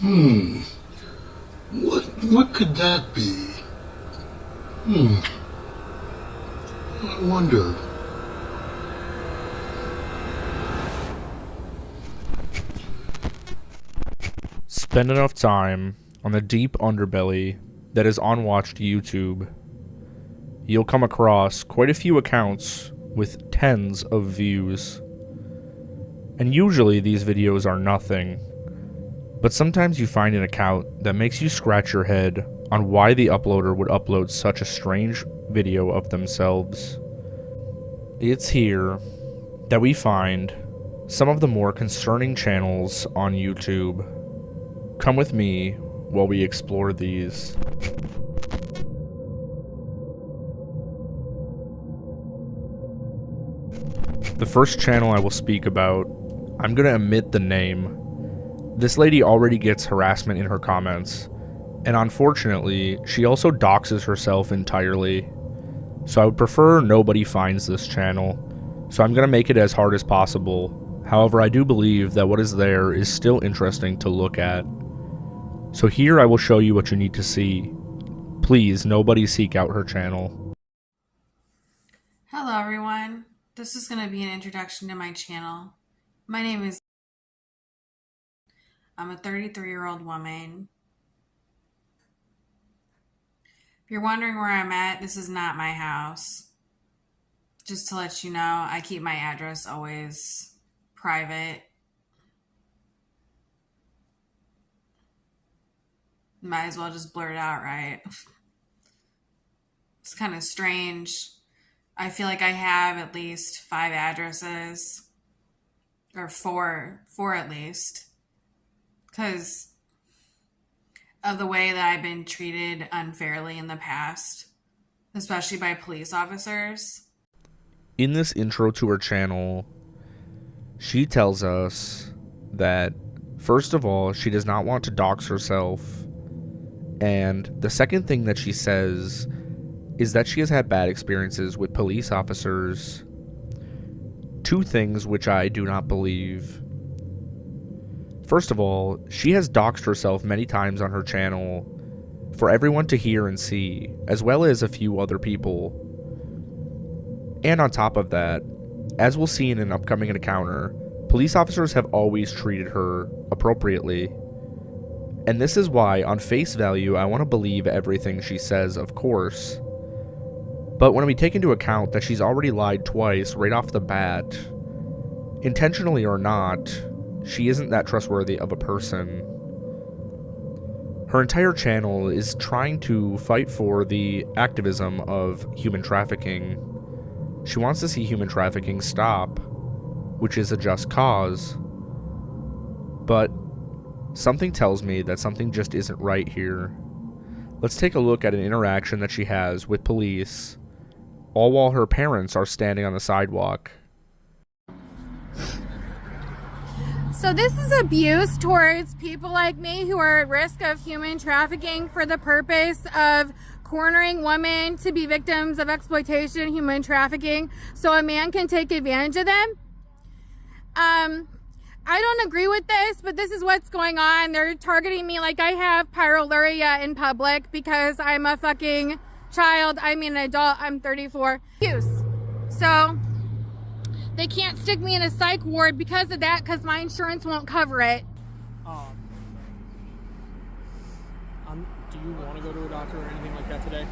Hmm. What could that be? I wonder. Spend enough time on the deep underbelly that is unwatched YouTube. You'll come across quite a few accounts with tens of views. And usually these videos are nothing. But sometimes you find an account that makes you scratch your head on why the uploader would upload such a strange video of themselves. It's here that we find some of the more concerning channels on YouTube. Come with me while we explore these. The first channel I will speak about, I'm gonna omit the name. This lady already gets harassment in her comments, and unfortunately, she also doxes herself entirely. So I would prefer nobody finds this channel, so I'm gonna make it as hard as possible. However, I do believe that what is there is still interesting to look at. So here I will show you what you need to see. Please, nobody seek out her channel. Hello everyone, this is going to be an introduction to my channel. My name is I'm a 33-year-old woman. If you're wondering where I'm at, this is not my house. Just to let you know, I keep my address always private. Might as well just blurt it out, right? It's kind of strange. I feel like I have at least 5 addresses, or four at least, because of the way that I've been treated unfairly in the past, especially by police officers. In this intro to her channel, she tells us that, first of all, she does not want to dox herself, and the second thing that she says is that she has had bad experiences with police officers. 2 things which I do not believe. First of all, she has doxed herself many times on her channel for everyone to hear and see, as well as a few other people. And on top of that, as we'll see in an upcoming encounter, police officers have always treated her appropriately. And this is why, on face value, I want to believe everything she says, of course. But when we take into account that she's already lied twice right off the bat, intentionally or not, she isn't that trustworthy of a person. Her entire channel is trying to fight for the activism of human trafficking. She wants to see human trafficking stop, which is a just cause. But something tells me that something just isn't right here. Let's take a look at an interaction that she has with police, all while her parents are standing on the sidewalk. So this is abuse towards people like me who are at risk of human trafficking for the purpose of cornering women to be victims of exploitation and human trafficking so a man can take advantage of them. I don't agree with this, but this is what's going on. They're targeting me like I have pyroluria in public because I'm a fucking child. I mean an adult. I'm 34. So they can't stick me in a psych ward because of that, because my insurance won't cover it. Do you want to go to a doctor or anything like that today?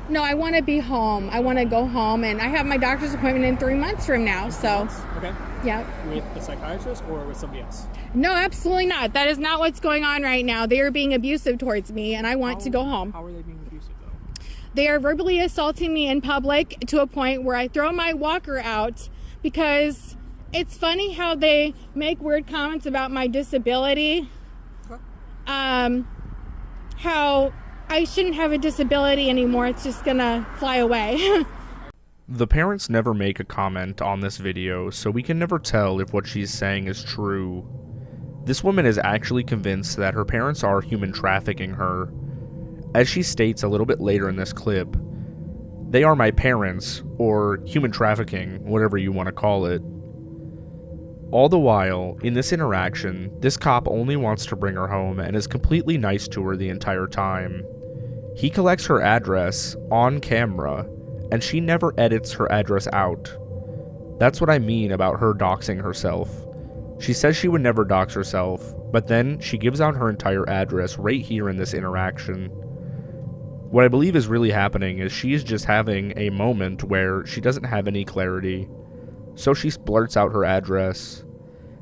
No, I want to be home. I want to go home, and I have my doctor's appointment in 3 months from now. So, okay. Yeah. With the psychiatrist or with somebody else? No, absolutely not. That is not what's going on right now. They are being abusive towards me, and I want to go home. How are they being abusive, though? They are verbally assaulting me in public to a point where I throw my walker out because it's funny how they make weird comments about my disability. Okay. How I shouldn't have a disability anymore. It's just gonna fly away. The parents never make a comment on this video, so we can never tell if what she's saying is true. This woman is actually convinced that her parents are human trafficking her. As she states a little bit later in this clip, they are my parents, or human trafficking, whatever you want to call it. All the while, in this interaction, this cop only wants to bring her home and is completely nice to her the entire time. He collects her address on camera, and she never edits her address out. That's what I mean about her doxing herself. She says she would never dox herself, but then she gives out her entire address right here in this interaction. What I believe is really happening is she's just having a moment where she doesn't have any clarity, so she blurts out her address.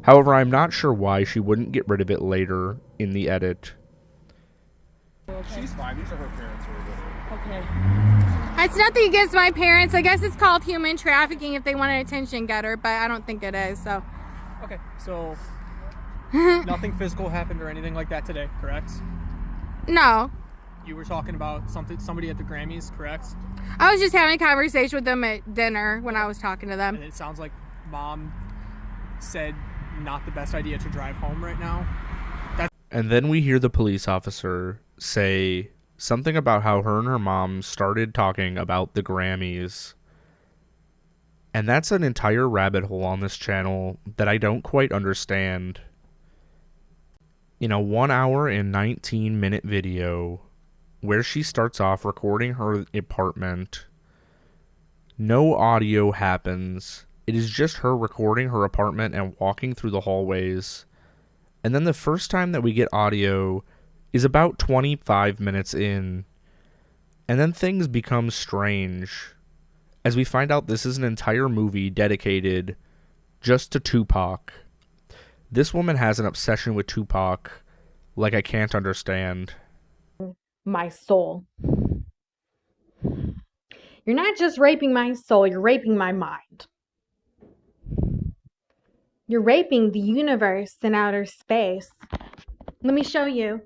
However, I'm not sure why she wouldn't get rid of it later in the edit. She's fine. These are her parents who are with her. Okay. It's nothing against my parents. I guess it's called human trafficking if they want an attention getter, but I don't think it is, so. Okay, so nothing physical happened or anything like that today, correct? No. You were talking about somebody at the Grammys, correct? I was just having a conversation with them at dinner when I was talking to them. And it sounds like Mom said not the best idea to drive home right now. And then we hear the police officer say something about how her and her mom started talking about the Grammys. And that's an entire rabbit hole on this channel that I don't quite understand. In a 1 hour and 19-minute video, where she starts off recording her apartment, no audio happens. It is just her recording her apartment and walking through the hallways. And then the first time that we get audio is about 25 minutes in. And then things become strange, as we find out this is an entire movie dedicated just to Tupac. This woman has an obsession with Tupac like I can't understand. My soul. You're not just raping my soul, you're raping my mind. You're raping the universe and outer space. Let me show you.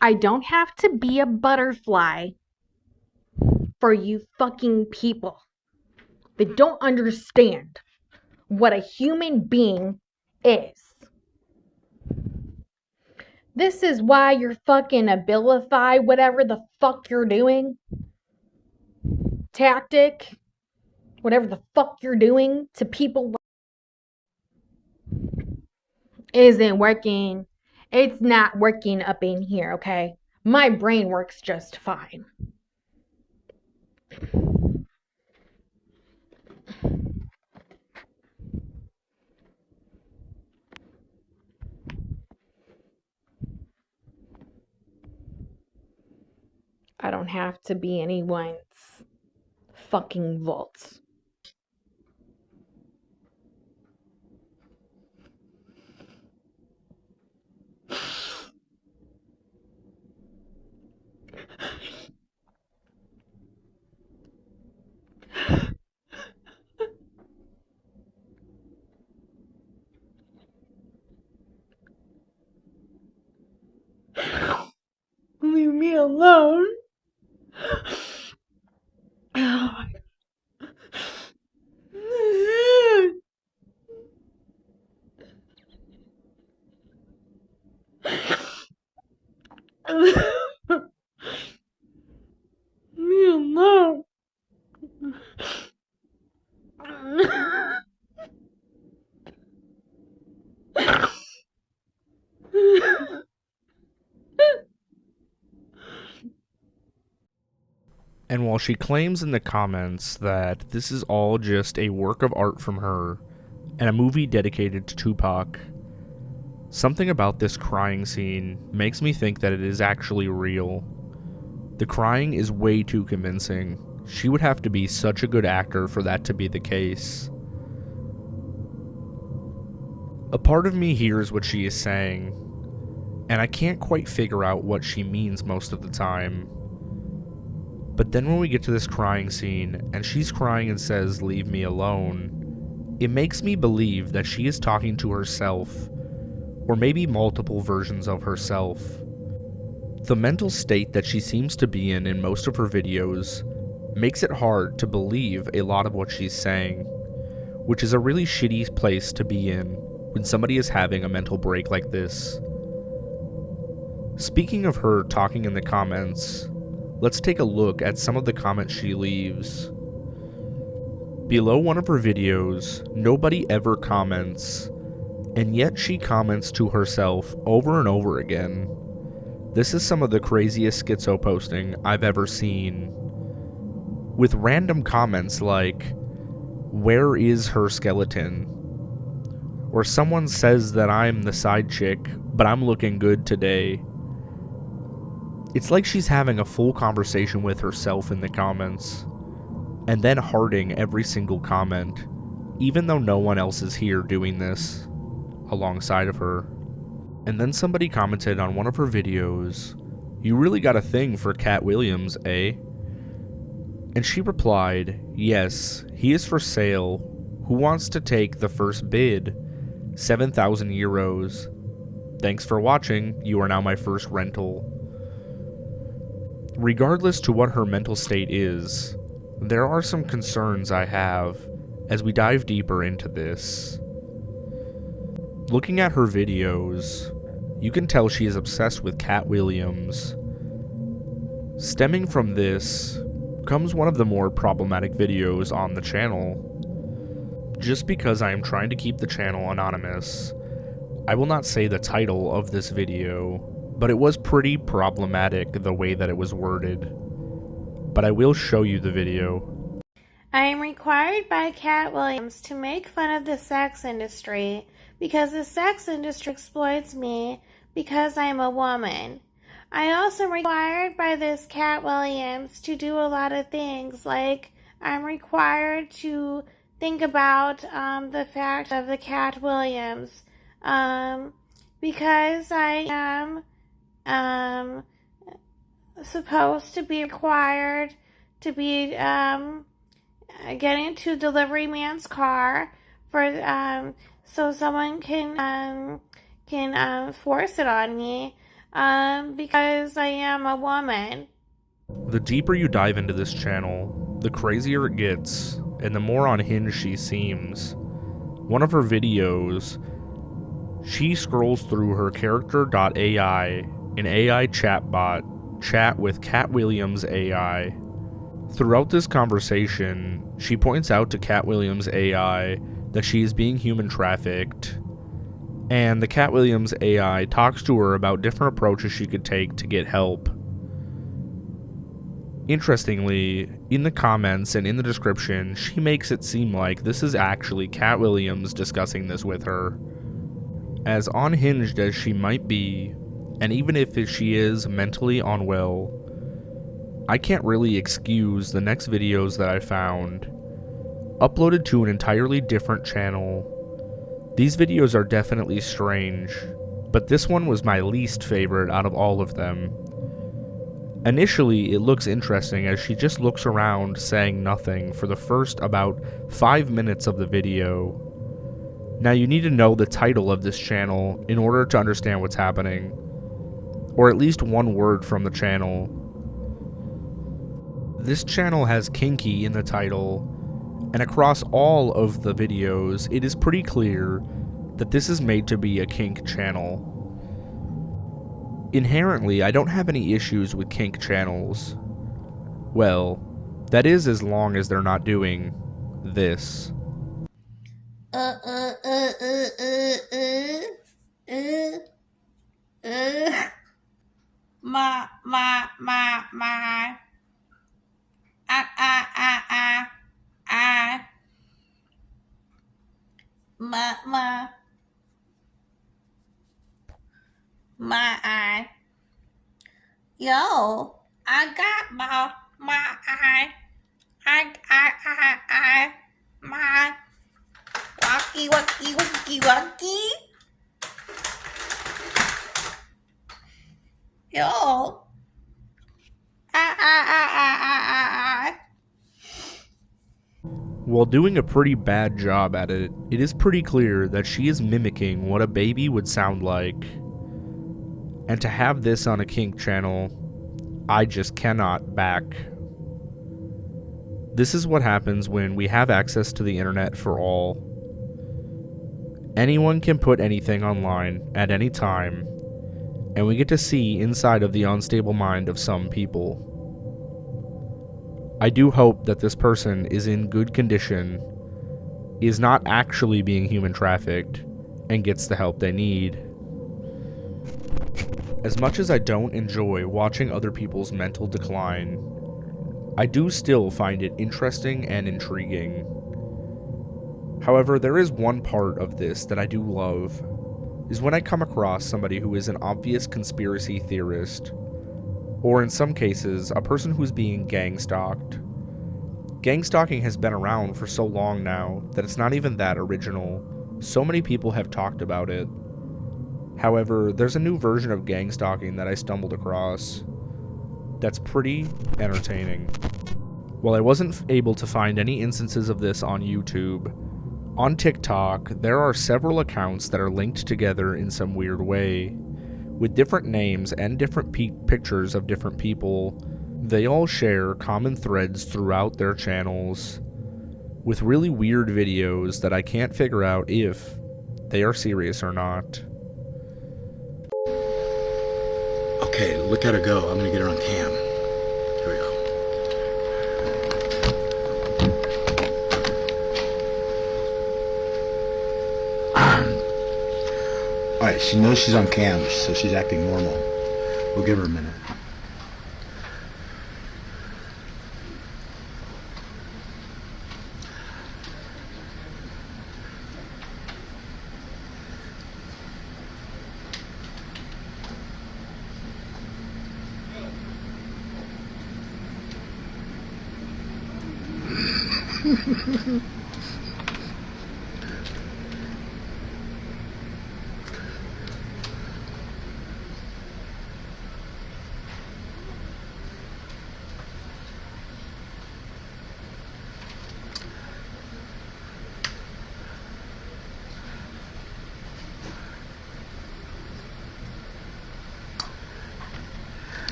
I don't have to be a butterfly for you fucking people that don't understand what a human being is. This is why you're fucking abilify whatever the fuck you're doing. Tactic. Whatever the fuck you're doing to people isn't working. It's not working up in here, okay? My brain works just fine. I don't have to be anyone's fucking vault. Leave me alone. Oh my God. Me alone. And while she claims in the comments that this is all just a work of art from her and a movie dedicated to Tupac, something about this crying scene makes me think that it is actually real. The crying is way too convincing. She would have to be such a good actor for that to be the case. A part of me hears what she is saying, and I can't quite figure out what she means most of the time. But then when we get to this crying scene, and she's crying and says, "Leave me alone," it makes me believe that she is talking to herself, or maybe multiple versions of herself. The mental state that she seems to be in most of her videos makes it hard to believe a lot of what she's saying, which is a really shitty place to be in when somebody is having a mental break like this. Speaking of her talking in the comments, let's take a look at some of the comments she leaves. Below one of her videos, nobody ever comments, and yet she comments to herself over and over again. This is some of the craziest schizo posting I've ever seen, with random comments like, "Where is her skeleton?" Or someone says that I'm the side chick, but I'm looking good today. It's like she's having a full conversation with herself in the comments, and then hearting every single comment, even though no one else is here doing this alongside of her. And then somebody commented on one of her videos, "You really got a thing for Cat Williams, eh?" And she replied, "Yes, he is for sale. Who wants to take the first bid? 7,000 euros. Thanks for watching. You are now my first rental." Regardless to what her mental state is, there are some concerns I have as we dive deeper into this. Looking at her videos, you can tell she is obsessed with Cat Williams. Stemming from this comes one of the more problematic videos on the channel. Just because I am trying to keep the channel anonymous, I will not say the title of this video, but it was pretty problematic the way that it was worded. But I will show you the video. I am required by Cat Williams to make fun of the sex industry because the sex industry exploits me because I am a woman. I also am required by this Cat Williams to do a lot of things, like I'm required to think about the fact of the Cat Williams because I am supposed to be required to be getting into delivery man's car for so someone can force it on me because I am a woman. The deeper you dive into this channel, the crazier it gets, and the more unhinged she seems. One of her videos, she scrolls through her character.ai, an AI chatbot, chat with Cat Williams AI. Throughout this conversation, she points out to Cat Williams AI that she is being human trafficked, and the Cat Williams AI talks to her about different approaches she could take to get help. Interestingly, in the comments and in the description, she makes it seem like this is actually Cat Williams discussing this with her. As unhinged as she might be, and even if she is mentally unwell, I can't really excuse the next videos that I found, uploaded to an entirely different channel. These videos are definitely strange, but this one was my least favorite out of all of them. Initially, it looks interesting as she just looks around saying nothing for the first about 5 minutes of the video. Now you need to know the title of this channel in order to understand what's happening, or at least one word from the channel. This channel has kinky in the title, and across all of the videos, it is pretty clear that this is made to be a kink channel. Inherently, I don't have any issues with kink channels. Well, that is as long as they're not doing this. My eye. Yo, I got my eye. My wacky wacky wacky wacky. Yo. While doing a pretty bad job at it, it is pretty clear that she is mimicking what a baby would sound like. And to have this on a kink channel, I just cannot back. This is what happens when we have access to the internet for all. Anyone can put anything online at any time, and we get to see inside of the unstable mind of some people. I do hope that this person is in good condition, is not actually being human trafficked, and gets the help they need. As much as I don't enjoy watching other people's mental decline, I do still find it interesting and intriguing. However, there is one part of this that I do love, is when I come across somebody who is an obvious conspiracy theorist, or in some cases, a person who's being gang-stalked. Gang-stalking has been around for so long now that it's not even that original. So many people have talked about it. However, there's a new version of gang-stalking that I stumbled across that's pretty entertaining. While I wasn't able to find any instances of this on YouTube, on TikTok, there are several accounts that are linked together in some weird way, with different names and different pictures of different people. They all share common threads throughout their channels, with really weird videos that I can't figure out if they are serious or not. Okay, look at her go. I'm gonna get her on cam. Here we go. Alright, she knows she's on cam, so she's acting normal. We'll give her a minute.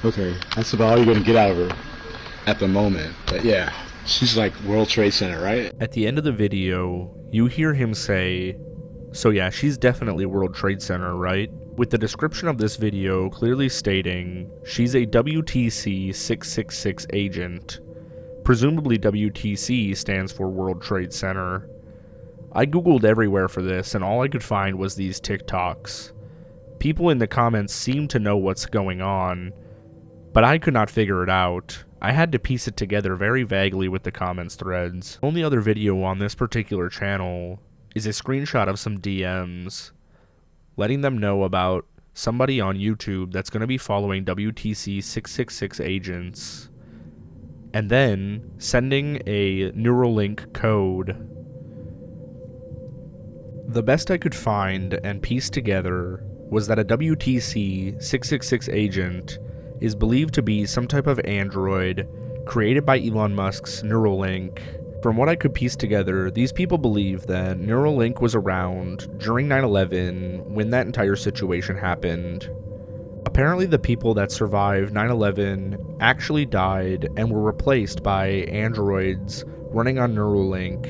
Okay, that's about all you're gonna get out of her at the moment. But yeah, she's like World Trade Center, right? At the end of the video, you hear him say, "So yeah, she's definitely World Trade Center, right?" With the description of this video clearly stating she's a WTC 666 agent. Presumably WTC stands for World Trade Center. I googled everywhere for this, and all I could find was these TikToks. People in the comments seem to know what's going on, but I could not figure it out. I had to piece it together very vaguely with the comments threads. The only other video on this particular channel is a screenshot of some DMs, letting them know about somebody on YouTube that's going to be following WTC 666 agents, and then sending a Neuralink code. The best I could find and piece together was that a WTC 666 agent is believed to be some type of android created by Elon Musk's Neuralink. From what I could piece together, these people believe that Neuralink was around during 9/11 when that entire situation happened. Apparently the people that survived 9/11 actually died and were replaced by androids running on Neuralink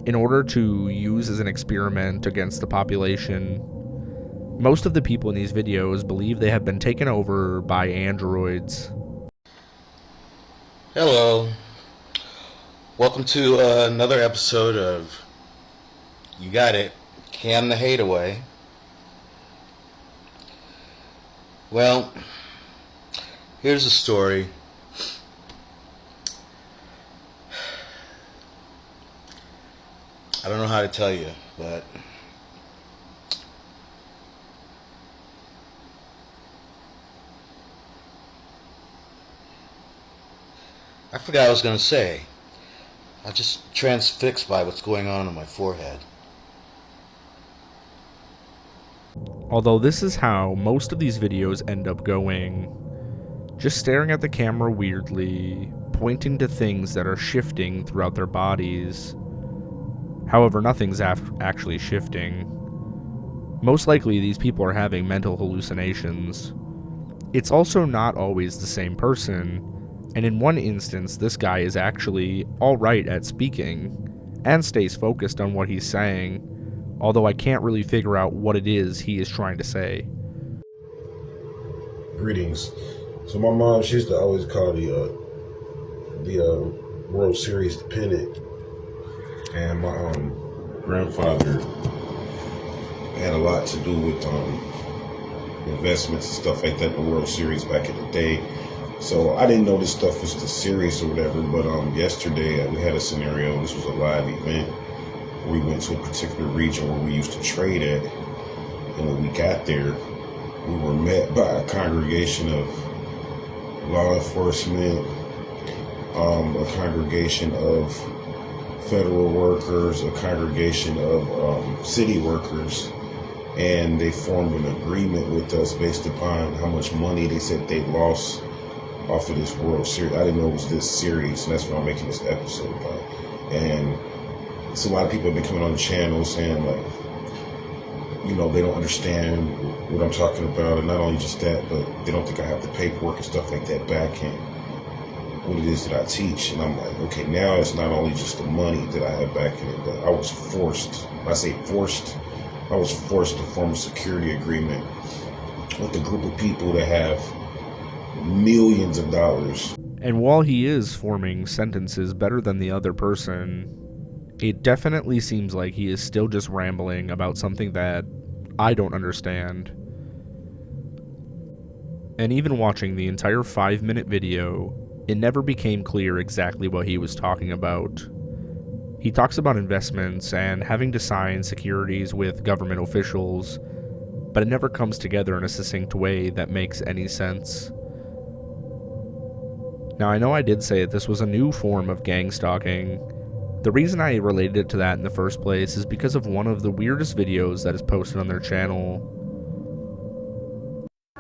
in order to use as an experiment against the population. Most of the people in these videos believe they have been taken over by androids. Hello. Welcome to another episode of You Got It, Can the Hate Away. Well, here's a story. I don't know how to tell you, but I forgot what I was going to say. I'm just transfixed by what's going on my forehead. Although this is how most of these videos end up going. Just staring at the camera weirdly, pointing to things that are shifting throughout their bodies. However, nothing's actually shifting. Most likely these people are having mental hallucinations. It's also not always the same person, and in one instance this guy is actually alright at speaking, and stays focused on what he's saying, although I can't really figure out what it is he is trying to say. Greetings. So my mom, she used to always call the the World Series dependent, and my grandfather had a lot to do with investments and stuff like that in the World Series back in the day. So I didn't know this stuff was this serious or whatever, but yesterday we had a scenario. This was a live event. We went to a particular region where we used to trade at, and when we got there, we were met by a congregation of law enforcement, a congregation of federal workers, a congregation of city workers, and they formed an agreement with us based upon how much money they said they lost off of this World Series. I didn't know it was this serious, and that's what I'm making this episode about. And so a lot of people have been coming on the channel saying, like, you know, they don't understand what I'm talking about, and not only just that, but they don't think I have the paperwork and stuff like that back and what it is that I teach. And I'm like, okay, now it's not only just the money that I have back in it, but I was forced. When I say forced, I was forced to form a security agreement with a group of people that have millions of dollars. And while he is forming sentences better than the other person, it definitely seems like he is still just rambling about something that I don't understand. And even watching the entire 5-minute video, it never became clear exactly what he was talking about. He talks about investments and having to sign securities with government officials, but it never comes together in a succinct way that makes any sense. Now, I know I did say that this was a new form of gang stalking. The reason I related it to that in the first place is because of one of the weirdest videos that is posted on their channel.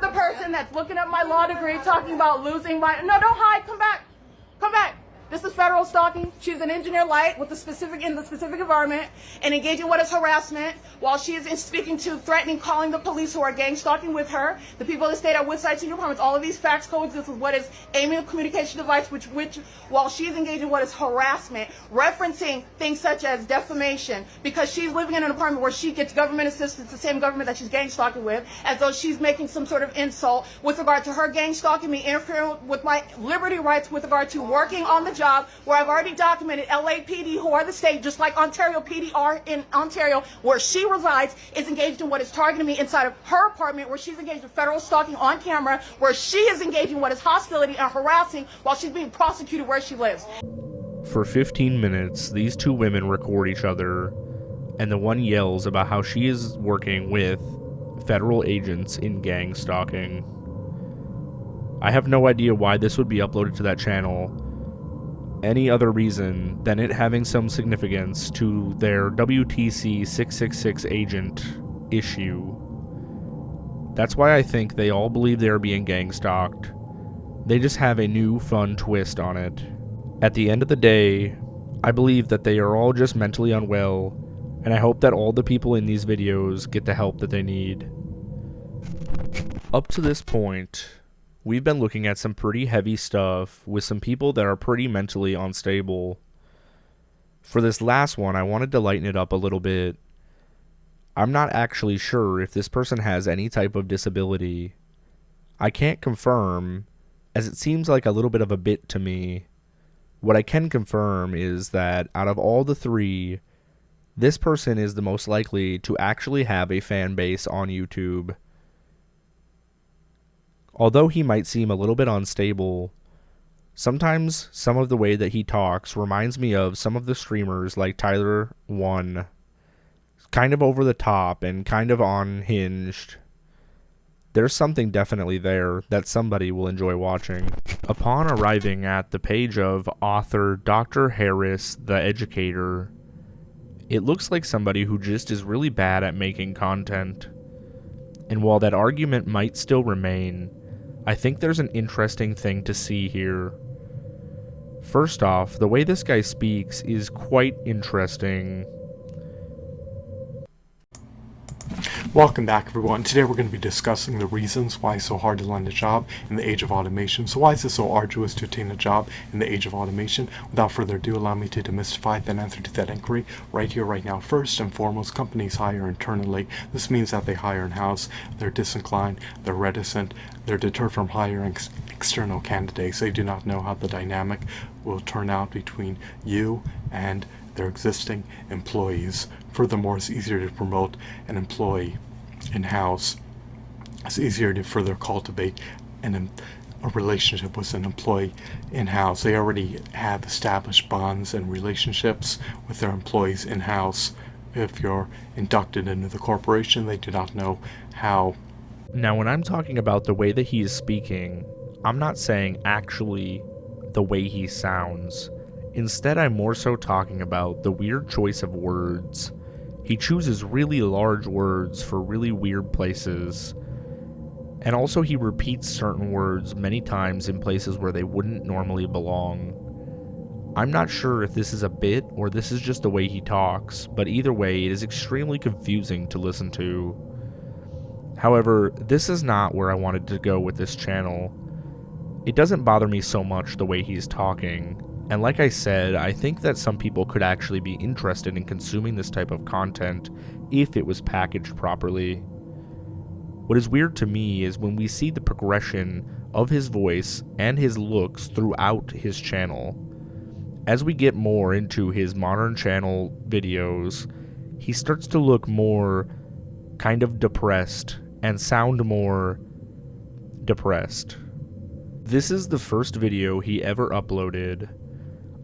The person that's looking at my law degree talking about losing my... No, don't hide. Come back. Come back. This is federal stalking. She's an engineer light with the specific environment and engaging what is harassment while she is speaking to, threatening, calling the police who are gang stalking with her. The people that stayed at Woodside Senior Apartments, all of these facts codes, this is what is aiming a communication device, which while she's engaging what is harassment, referencing things such as defamation, because she's living in an apartment where she gets government assistance, the same government that she's gang stalking with, as though she's making some sort of insult with regard to her gang stalking me, interfering with my liberty rights with regard to working on the job, where I've already documented LAPD, who are the state, just like Ontario PD are in Ontario, where she resides, is engaged in what is targeting me inside of her apartment, where she's engaged in federal stalking on camera, where she is engaging in what is hostility and harassing while she's being prosecuted where she lives. For 15 minutes, these two women record each other, and the one yells about how she is working with federal agents in gang stalking. I have no idea why this would be uploaded to that channel any other reason than it having some significance to their WTC 666 agent issue. That's why I think they all believe they are being gang stalked. They just have a new fun twist on it. At the end of the day, I believe that they are all just mentally unwell, and I hope that all the people in these videos get the help that they need. Up to this point, we've been looking at some pretty heavy stuff with some people that are pretty mentally unstable. For this last one, I wanted to lighten it up a little bit. I'm not actually sure if this person has any type of disability. I can't confirm, as it seems like a little bit of a bit to me. What I can confirm is that out of all the three, this person is the most likely to actually have a fan base on YouTube. Although he might seem a little bit unstable, sometimes some of the way that he talks reminds me of some of the streamers like Tyler1. Kind of over the top and kind of unhinged. There's something definitely there that somebody will enjoy watching. Upon arriving at the page of author Dr. Harris, the educator, it looks like somebody who just is really bad at making content. And while that argument might still remain, I think there's an interesting thing to see here. First off, the way this guy speaks is quite interesting. Welcome back, everyone. Today we're going to be discussing the reasons why it's so hard to land a job in the age of automation. So why is it so arduous to attain a job in the age of automation? Without further ado, allow me to demystify the answer to that inquiry right here, right now. First and foremost, companies hire internally. This means that they hire in-house. They're disinclined, they're reticent, they're deterred from hiring external candidates. They do not know how the dynamic will turn out between you and their existing employees. Furthermore, it's easier to promote an employee in-house. It's easier to further cultivate a relationship with an employee in-house. They already have established bonds and relationships with their employees in-house. If you're inducted into the corporation, they do not know how. Now, when I'm talking about the way that he is speaking, I'm not saying actually the way he sounds. Instead, I'm more so talking about the weird choice of words. He chooses really large words for really weird places. And also he repeats certain words many times in places where they wouldn't normally belong. I'm not sure if this is a bit or this is just the way he talks, but either way it is extremely confusing to listen to. However, this is not where I wanted to go with this channel. It doesn't bother me so much the way he's talking. And like I said, I think that some people could actually be interested in consuming this type of content if it was packaged properly. What is weird to me is when we see the progression of his voice and his looks throughout his channel. As we get more into his modern channel videos, he starts to look more kind of depressed and sound more depressed. This is the first video he ever uploaded.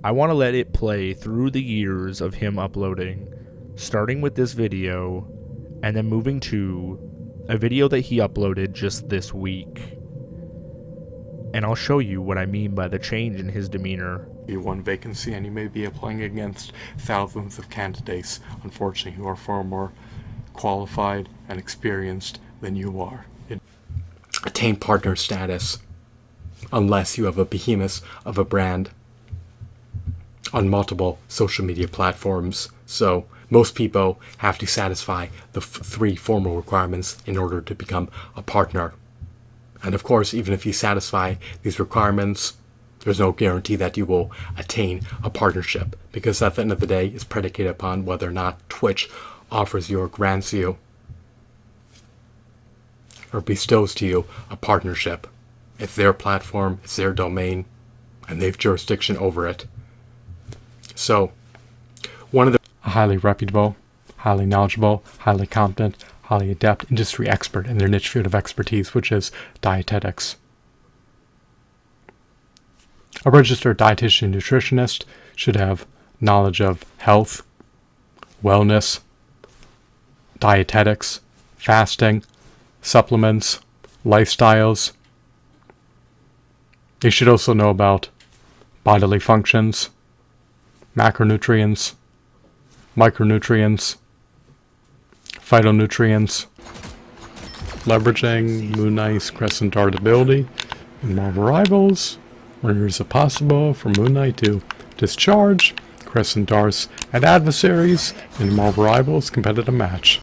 I want to let it play through the years of him uploading, starting with this video, and then moving to a video that he uploaded just this week. And I'll show you what I mean by the change in his demeanor. One vacancy, and you may be applying against thousands of candidates, unfortunately, who are far more qualified and experienced than you are. Attain partner status, unless you have a behemoth of a brand on multiple social media platforms. So most people have to satisfy the three formal requirements in order to become a partner. And of course, even if you satisfy these requirements, there's no guarantee that you will attain a partnership, because at the end of the day, it's predicated upon whether or not Twitch offers you or grants you or bestows to you a partnership. It's their platform, it's their domain, and they have jurisdiction over it. So, one of the highly reputable, highly knowledgeable, highly competent, highly adept industry expert in their niche field of expertise, which is dietetics. A registered dietitian and nutritionist should have knowledge of health, wellness, dietetics, fasting, supplements, lifestyles. They should also know about bodily functions, macronutrients, micronutrients, phytonutrients, leveraging Moon Knight's Crescent Dart ability in Marvel Rivals, where is it possible for Moon Knight to discharge Crescent Darts at adversaries in Marvel Rivals competitive match.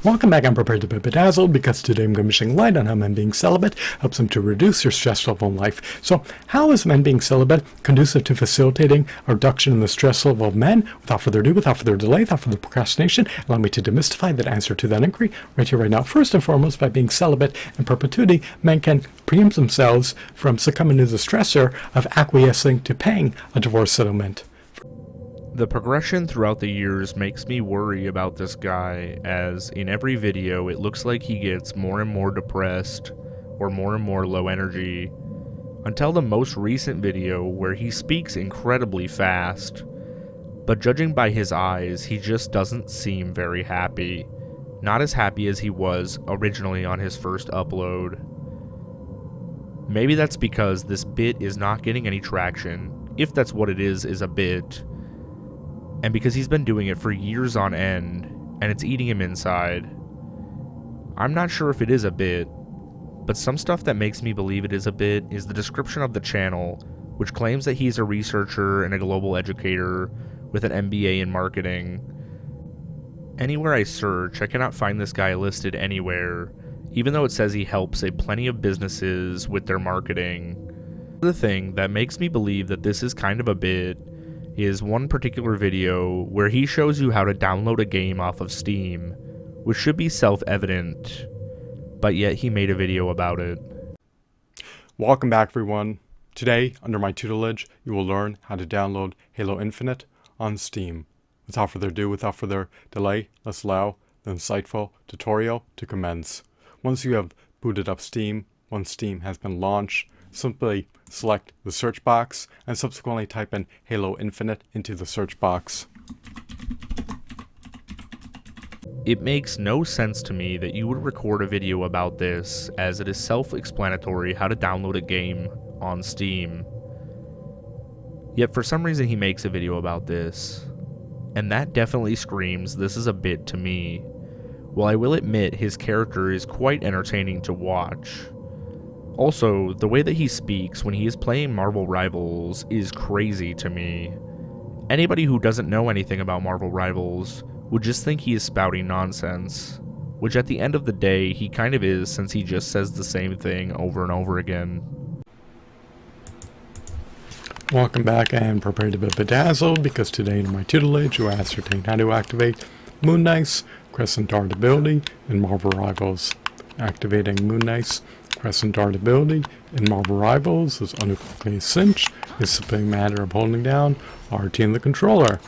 Welcome back, I'm prepared to be bedazzled, because today I'm going to be shedding light on how men being celibate helps them to reduce their stress level in life. So, how is men being celibate conducive to facilitating a reduction in the stress level of men? Without further ado, without further delay, without further procrastination, allow me to demystify that answer to that inquiry right here, right now. First and foremost, by being celibate in perpetuity, men can preempt themselves from succumbing to the stressor of acquiescing to paying a divorce settlement. The progression throughout the years makes me worry about this guy, as in every video it looks like he gets more and more depressed or more low energy, until the most recent video where he speaks incredibly fast, but judging by his eyes he just doesn't seem very happy, not as happy as he was originally on his first upload. Maybe that's because this bit is not getting any traction, if that's what it is a bit, and because he's been doing it for years on end, and it's eating him inside. I'm not sure if it is a bit, but some stuff that makes me believe it is a bit is the description of the channel, which claims that he's a researcher and a global educator with an MBA in marketing. Anywhere I search, I cannot find this guy listed anywhere, even though it says he helps a plenty of businesses with their marketing. The thing that makes me believe that this is kind of a bit is one particular video where he shows you how to download a game off of Steam, which should be self-evident, but yet he made a video about it. Welcome back, everyone. Today, under my tutelage, you will learn how to download Halo Infinite on Steam. Without further ado, without further delay, let's allow the insightful tutorial to commence. Once you have booted up Steam, once Steam has been launched, simply select the search box and subsequently type in Halo Infinite into the search box. It makes no sense to me that you would record a video about this, as it is self-explanatory how to download a game on Steam. Yet for some reason he makes a video about this, and that definitely screams this is a bit to me. While I will admit his character is quite entertaining to watch. Also, the way that he speaks when he is playing Marvel Rivals is crazy to me. Anybody who doesn't know anything about Marvel Rivals would just think he is spouting nonsense, which at the end of the day he kind of is, since he just says the same thing over and over again. Welcome back and prepare to be bedazzled, because today in my tutelage you ascertain how to activate Moon Knight's Crescent Dart ability in Marvel Rivals. Activating Moon Knight's Crescent Dart ability in Marvel Rivals is unequivocally a cinch. It's simply a matter of holding down RT in the controller.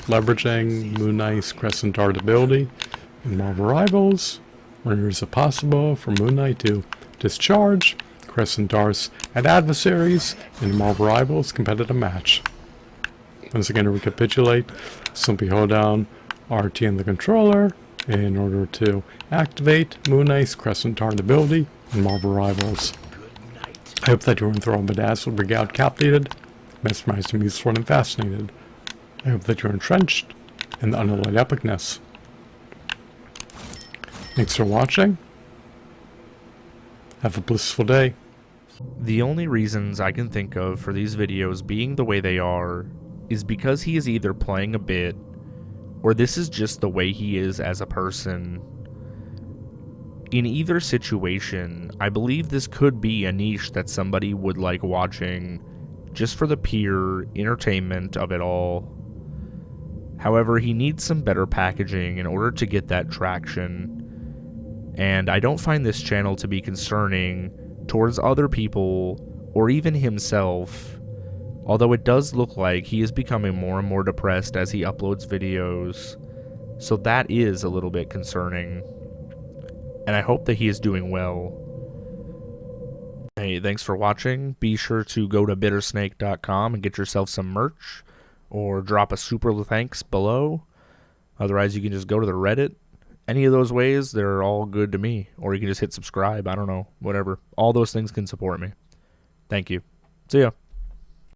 Leveraging Moon Knight's Crescent Dart ability in Marvel Rivals, where it is possible for Moon Knight to discharge Crescent Darts at adversaries in Marvel Rivals competitive match. Once again, to recapitulate, simply hold down RT in the controller in order to activate Moon Knight's Crescent Dart ability in Marvel Rivals. I hope that you were enthralled, bedazzled, regaled, captivated, mesmerized, amused, and fascinated. I hope that you're entrenched in the unalloyed epicness. Thanks for watching. Have a blissful day. The only reasons I can think of for these videos being the way they are is because he is either playing a bit, or this is just the way he is as a person. In either situation, I believe this could be a niche that somebody would like watching, just for the pure entertainment of it all. However, he needs some better packaging in order to get that traction, and I don't find this channel to be concerning towards other people or even himself, although it does look like he is becoming more and more depressed as he uploads videos, so that is a little bit concerning, and I hope that he is doing well. Hey, thanks for watching. Be sure to go to bittersnake.com and get yourself some merch, or drop a super thanks below. Otherwise, you can just go to the Reddit. Any of those ways, they're all good to me. Or you can just hit subscribe. I don't know. Whatever. All those things can support me. Thank you. See ya.